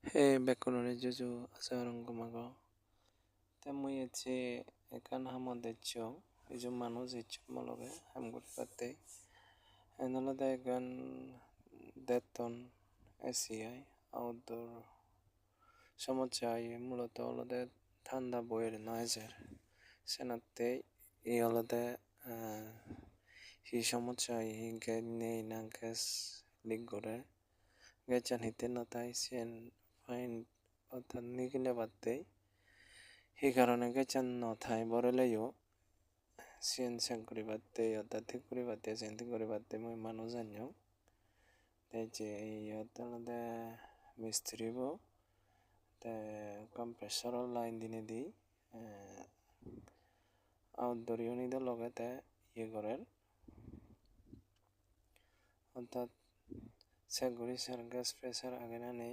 Hey, Bekonore Juju, Asarang Gumago. Tamuyachi, Ekan Hamodecho, is a manusich mologe, Hamgut Pate, and another gun Deton SCI, outdoor Samochai, Mulotolo de Tanda Boyer Nizer, Senate, Iolade, he Samochai, he get nay Nankas Ligore, Gachan Hitenotais and find অর্থাৎ নিখিলে বাদতে সেই কারণে গেছেন নথায় বরলেও CN Sen করি বাদতে অর্থাৎ ঠিক করি বাদতে centi করি বাদতে মই মানুষ জানিও তাই যে এই অর্থাৎ মিস্ত্রিব তে কম্প্রেসর লাইন দিনে দি আউটডোর ইউনিট লগাতে ইয়ে করেন অর্থাৎ সেগুড়ি সার গ্যাস প্রেসার আগে না নেই